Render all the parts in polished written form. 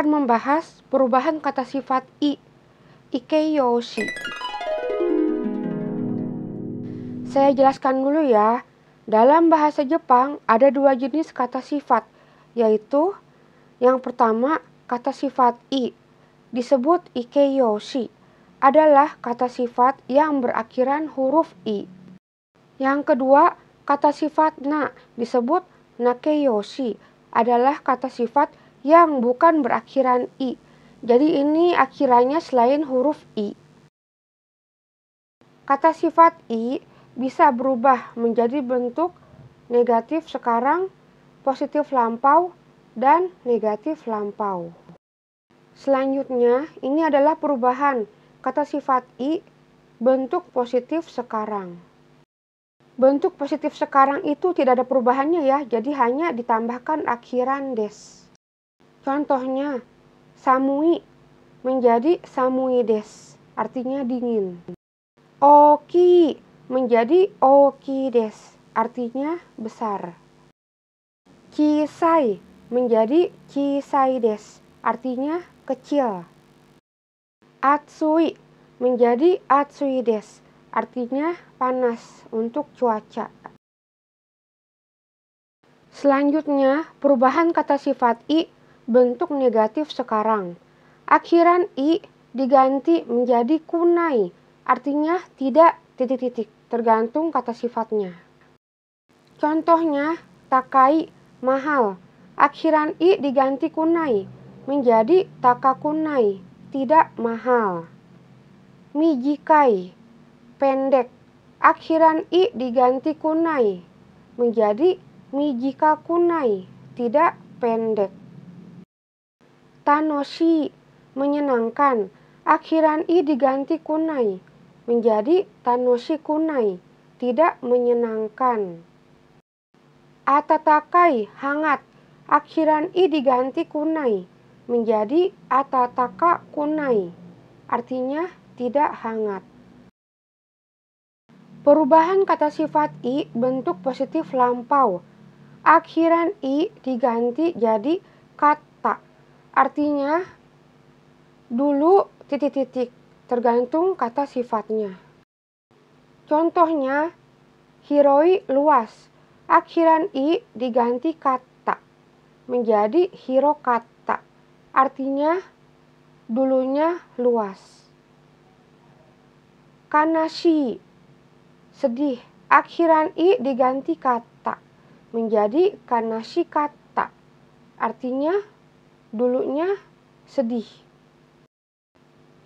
akan membahas perubahan kata sifat i, ikeyoshi. Saya jelaskan dulu ya. Dalam bahasa Jepang ada dua jenis kata sifat, yaitu yang pertama kata sifat i, disebut ikeyoshi, adalah kata sifat yang berakhiran huruf i. Yang kedua, kata sifat na, disebut nakeyoshi, adalah kata sifat yang bukan berakhiran i. Jadi ini akhirannya selain huruf i. Kata sifat i bisa berubah menjadi bentuk negatif sekarang, positif lampau, dan negatif lampau. Selanjutnya, ini adalah perubahan kata sifat i bentuk positif sekarang. Bentuk positif sekarang itu tidak ada perubahannya ya, jadi hanya ditambahkan akhiran des. Contohnya, samui menjadi samui des, artinya dingin. Oki menjadi oki des, artinya besar. Kisai menjadi kisai des, artinya kecil. Atsui menjadi atsui des, artinya panas untuk cuaca. Selanjutnya, perubahan kata sifat i bentuk negatif sekarang. Akhiran i diganti menjadi kunai, artinya tidak titik-titik, tergantung kata sifatnya. Contohnya, takai, mahal. Akhiran i diganti kunai menjadi takakunai, tidak mahal. Mijikai, pendek. Akhiran i diganti kunai menjadi mijikakunai, tidak pendek. Tanoshi, menyenangkan. Akhiran i diganti kunai menjadi tanoshi kunai, tidak menyenangkan. Atatakai, hangat. Akhiran i diganti kunai menjadi atataka kunai, artinya tidak hangat. Perubahan kata sifat i bentuk positif lampau. Akhiran i diganti jadi kata, artinya dulu titik-titik, tergantung kata sifatnya. Contohnya, hiroi, luas. Akhiran i diganti kata menjadi hirokata, artinya dulunya luas. Kanashi, sedih. Akhiran i diganti kata menjadi kanashi kata, artinya dulunya sedih.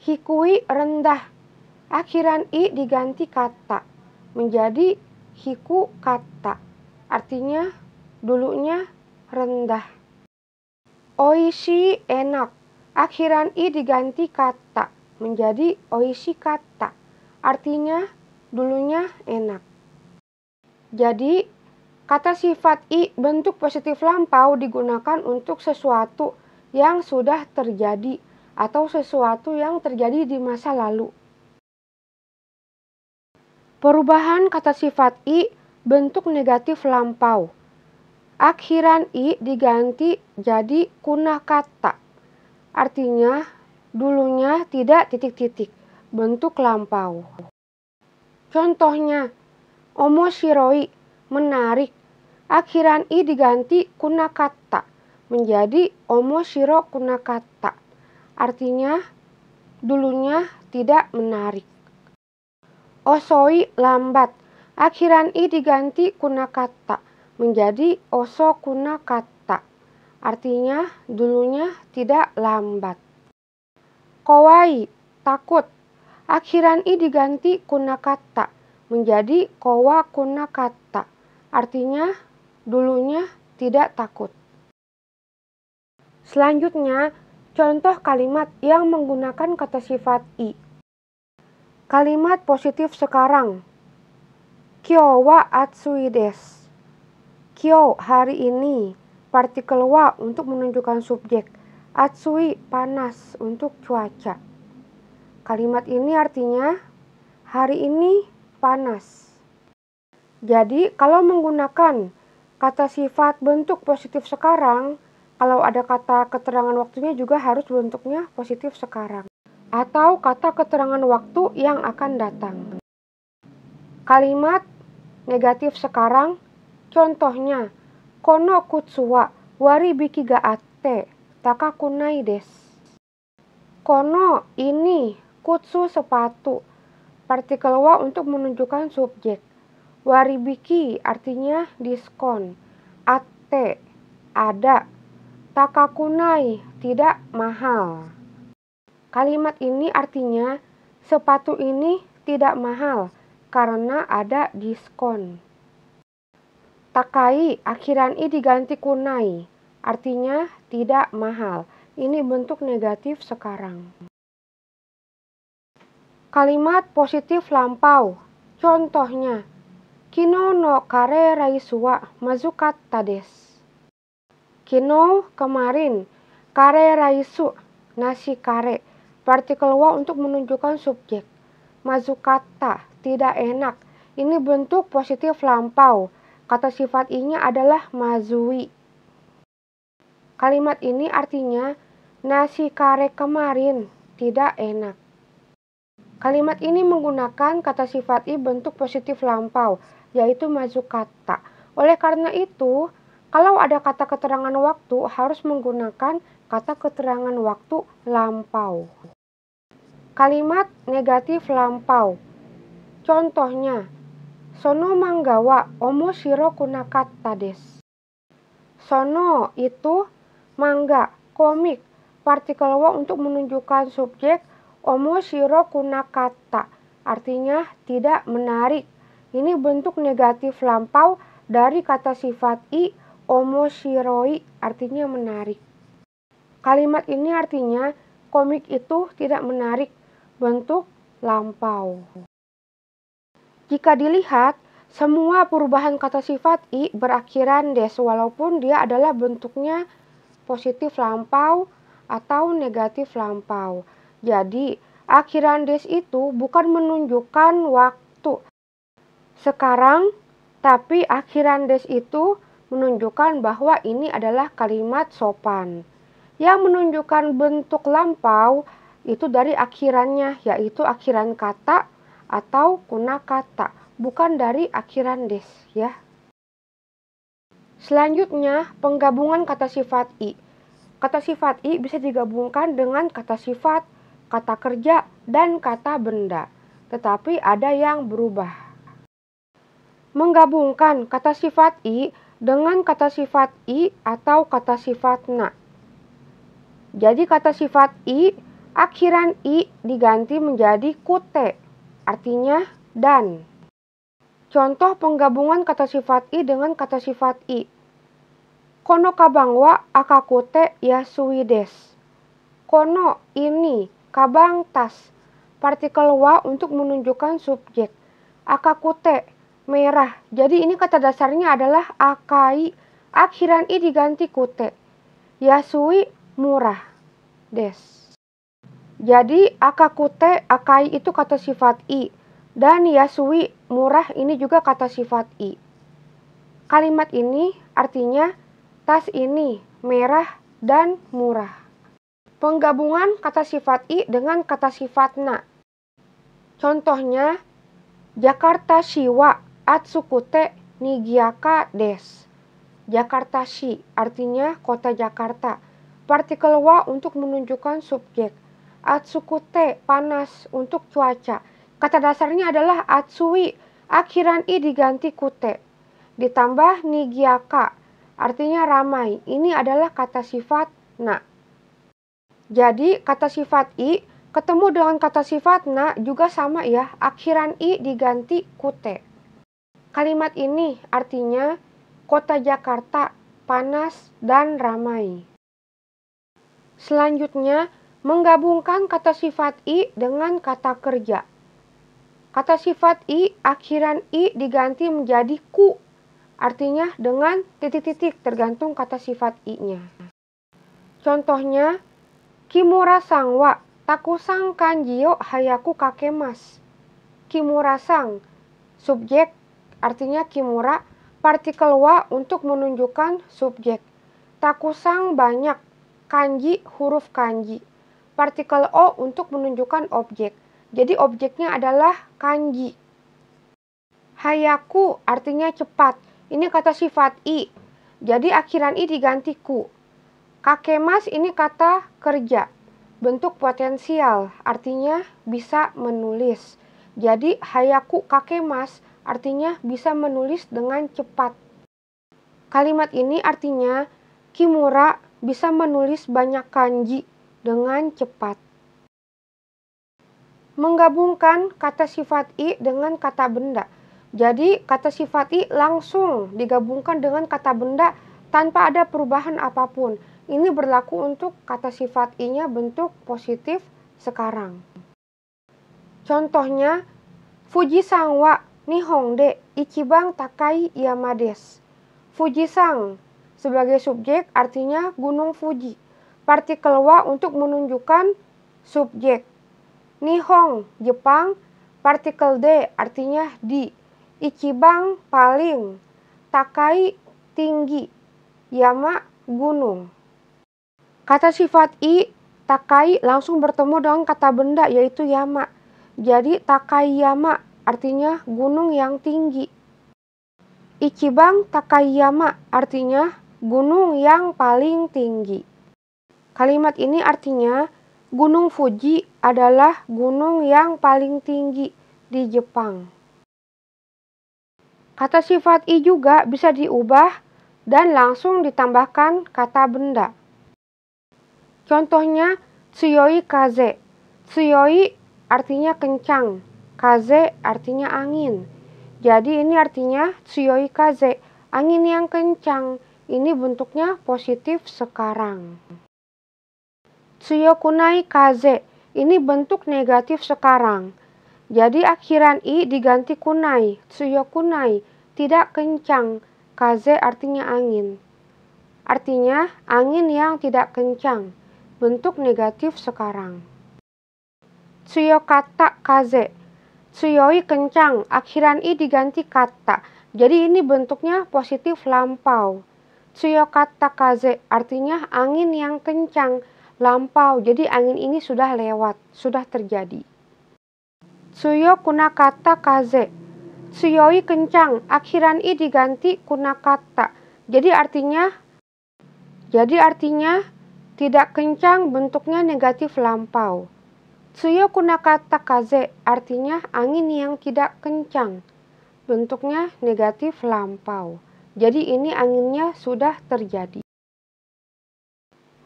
Hikui, rendah. Akhiran i diganti kata menjadi hiku kata, artinya dulunya rendah. Oishi, enak. Akhiran i diganti kata menjadi oishi kata, artinya dulunya enak. Jadi, kata sifat i bentuk positif lampau digunakan untuk sesuatu yang sudah terjadi atau sesuatu yang terjadi di masa lalu. Perubahan kata sifat i bentuk negatif lampau. Akhiran i diganti jadi kunakata, artinya dulunya tidak titik-titik, bentuk lampau. Contohnya, omoshiroi, menarik. Akhiran i diganti kunakata menjadi omoshiro kunakata, artinya dulunya tidak menarik. Osoi, lambat. Akhiran i diganti kunakata menjadi oso kunakata, artinya dulunya tidak lambat. Kowai, takut. Akhiran i diganti kunakata menjadi kowa kunakata, artinya dulunya tidak takut. Selanjutnya, contoh kalimat yang menggunakan kata sifat i. Kalimat positif sekarang. Kyou wa atsui desu. Kyou, hari ini. Partikel wa untuk menunjukkan subjek. Atsui, panas untuk cuaca. Kalimat ini artinya hari ini panas. Jadi kalau menggunakan kata sifat bentuk positif sekarang, Kalau ada kata keterangan waktunya juga harus bentuknya positif sekarang. Atau kata keterangan waktu yang akan datang. Kalimat negatif sekarang, contohnya, kono kutsuwa wari biki ga atte takakunai desu. Kono ini, kutsu sepatu, partikel wa untuk menunjukkan subjek. Waribiki artinya diskon. Atte ada. Takakunai tidak mahal. Kalimat ini artinya sepatu ini tidak mahal karena ada diskon. Takai akhiran i diganti kunai, artinya tidak mahal. Ini bentuk negatif sekarang. Kalimat positif lampau. Contohnya, kino no kare raisu wa mazukatta desu. Kino kemarin, kare raisu nasi kare, partikel wa untuk menunjukkan subjek. Mazukatta tidak enak. Ini bentuk positif lampau. Kata sifat i-nya adalah mazui. Kalimat ini artinya nasi kare kemarin tidak enak. Kalimat ini menggunakan kata sifat i bentuk positif lampau, yaitu mazukatta. Oleh karena itu, kalau ada kata keterangan waktu harus menggunakan kata keterangan waktu lampau. Kalimat negatif lampau. Contohnya, sono manga wa omoshiro kunakatta desu. Sono itu manga, komik, partikel wa untuk menunjukkan subjek. Omoshiro kunakatta artinya tidak menarik. Ini bentuk negatif lampau dari kata sifat i. Omoshiroi artinya menarik. Kalimat ini artinya komik itu tidak menarik, bentuk lampau. Jika dilihat, semua perubahan kata sifat i berakhiran des walaupun dia adalah bentuknya positif lampau atau negatif lampau. Jadi, akhiran des itu bukan menunjukkan waktu sekarang, tapi akhiran des itu menunjukkan bahwa ini adalah kalimat sopan. Yang menunjukkan bentuk lampau itu dari akhirannya, yaitu akhiran kata atau kunakata, bukan dari akhiran des, ya. Selanjutnya, penggabungan kata sifat i. Kata sifat i bisa digabungkan dengan kata sifat, kata kerja, dan kata benda. Tetapi ada yang berubah. Menggabungkan kata sifat i dengan kata sifat i atau kata sifat na. Jadi kata sifat i, akhiran i diganti menjadi kute, artinya dan. Contoh penggabungan kata sifat i dengan kata sifat i. Kono kabang wa akakute yasui desu. Kono ini, kabang tas, partikel wa untuk menunjukkan subjek. Akakute, merah. Jadi ini kata dasarnya adalah akai, akhiran i diganti kute. Yasui, murah, des. Jadi akakute, akai itu kata sifat i. Dan yasui, murah, ini juga kata sifat i. Kalimat ini artinya tas ini merah dan murah. Penggabungan kata sifat i dengan kata sifat na. Contohnya, Jakarta shi wa atsukute nigiaka desu. Jakarta shi artinya kota Jakarta. Partikel wa untuk menunjukkan subjek. Atsukute panas untuk cuaca. Kata dasarnya adalah atsui, akhiran i diganti kute. Ditambah nigiaka artinya ramai. Ini adalah kata sifat na. Jadi kata sifat i ketemu dengan kata sifat na juga sama ya, akhiran i diganti kute. Kalimat ini artinya kota Jakarta panas dan ramai. Selanjutnya, menggabungkan kata sifat i dengan kata kerja. Kata sifat i akhiran i diganti menjadi ku, artinya dengan titik-titik tergantung kata sifat i-nya. Contohnya, Kimura-san wa takusang kanji yo hayaku kakemasu. Kimura-san, subjek artinya Kimura, partikel wa untuk menunjukkan subjek. Takusang banyak. Kanji huruf kanji. Partikel o untuk menunjukkan objek. Jadi objeknya adalah kanji. Hayaku artinya cepat. Ini kata sifat i. Jadi akhiran i diganti ku. Kakemas ini kata kerja. Bentuk potensial artinya bisa menulis. Jadi hayaku kakemas artinya bisa menulis dengan cepat. Kalimat ini artinya Kimura bisa menulis banyak kanji dengan cepat. Menggabungkan kata sifat i dengan kata benda. Jadi kata sifat i langsung digabungkan dengan kata benda tanpa ada perubahan apapun. Ini berlaku untuk kata sifat i-nya bentuk positif sekarang. Contohnya, Fuji-san wa Nihon de ichiban takai yama desu. Fuji-san sebagai subjek artinya Gunung Fuji. Partikel wa untuk menunjukkan subjek. Nihon Jepang, partikel de artinya di. Ichiban paling, takai tinggi, yama gunung. Kata sifat i, takai langsung bertemu dengan kata benda yaitu yama. Jadi takai yama artinya gunung yang tinggi. Ichiban takai yama artinya gunung yang paling tinggi. Kalimat ini artinya Gunung Fuji adalah gunung yang paling tinggi di Jepang. Kata sifat i juga bisa diubah dan langsung ditambahkan kata benda. Contohnya, tsuyoi kaze. Tsuyoi artinya kencang, kaze artinya angin. Jadi ini artinya tsuyoi kaze, angin yang kencang. Ini bentuknya positif sekarang. Tsuyokunai kaze, ini bentuk negatif sekarang. Jadi akhiran i diganti kunai, tsuyokunai, tidak kencang. Kaze artinya angin. Artinya angin yang tidak kencang. Bentuk negatif sekarang. Tsuyokata kaze. Tsuyoi kencang, akhiran i diganti kata. Jadi ini bentuknya positif lampau. Tsuyokata kaze artinya angin yang kencang, lampau. Jadi angin ini sudah lewat, sudah terjadi. Tsuyo kunakata kaze. Tsuyoi kencang, akhiran i diganti kunakata. Jadi artinya tidak kencang, bentuknya negatif lampau. Tsuyo kunakata kaze artinya angin yang tidak kencang. Bentuknya negatif lampau. Jadi ini anginnya sudah terjadi.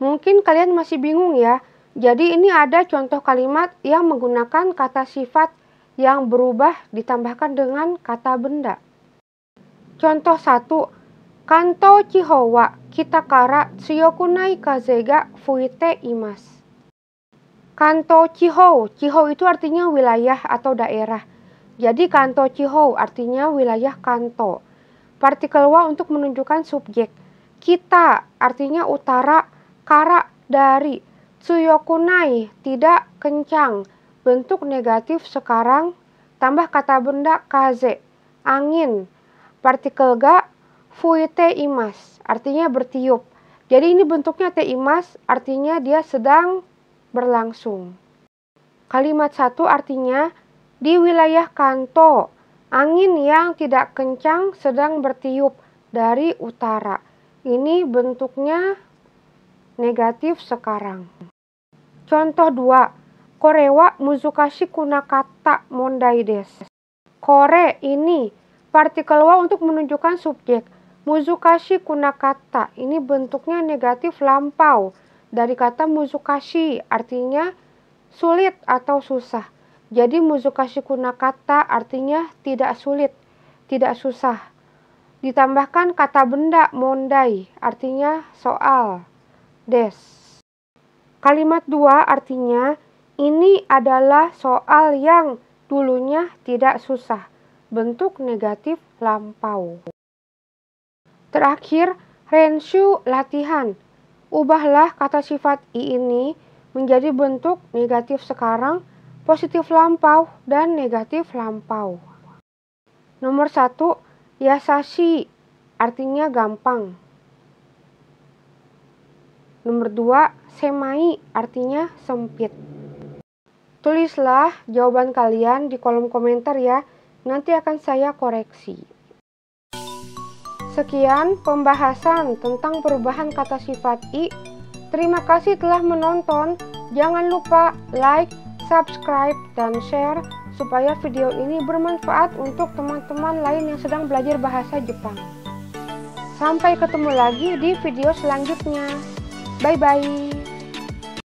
Mungkin kalian masih bingung ya. Jadi ini ada contoh kalimat yang menggunakan kata sifat yang berubah ditambahkan dengan kata benda. Contoh 1. Kanto Chiho wa kita kara tsuyokunai kaze ga fuite imasu. Kanto Chiho, Chiho itu artinya wilayah atau daerah. Jadi Kanto Chiho artinya wilayah Kanto. Partikel wa untuk menunjukkan subjek. Kita artinya utara, kara dari, tsuyokunai tidak kencang. Bentuk negatif sekarang, tambah kata benda kaze, angin. Partikel ga fuite imasu artinya bertiup. Jadi ini bentuknya te imasu artinya dia sedang berlangsung. Kalimat 1 artinya di wilayah Kanto, angin yang tidak kencang sedang bertiup dari utara. Ini bentuknya negatif sekarang. Contoh 2. Kore wa muzukashi kunakata mondai desu. Kore ini partikel wa untuk menunjukkan subjek. Muzukashi kunakata ini bentuknya negatif lampau. Dari kata muzukashi artinya sulit atau susah. Jadi muzukashi kunakata artinya tidak sulit, tidak susah. Ditambahkan kata benda mondai artinya soal, des. Kalimat 2 artinya ini adalah soal yang dulunya tidak susah. Bentuk negatif lampau. Terakhir, renshu latihan. Ubahlah kata sifat i ini menjadi bentuk negatif sekarang, positif lampau, dan negatif lampau. Nomor 1, yasashi artinya gampang. Nomor 2, semai artinya sempit. Tulislah jawaban kalian di kolom komentar ya, nanti akan saya koreksi. Sekian pembahasan tentang perubahan kata sifat i. Terima kasih telah menonton. Jangan lupa like, subscribe, dan share supaya video ini bermanfaat untuk teman-teman lain yang sedang belajar bahasa Jepang. Sampai ketemu lagi di video selanjutnya. Bye-bye.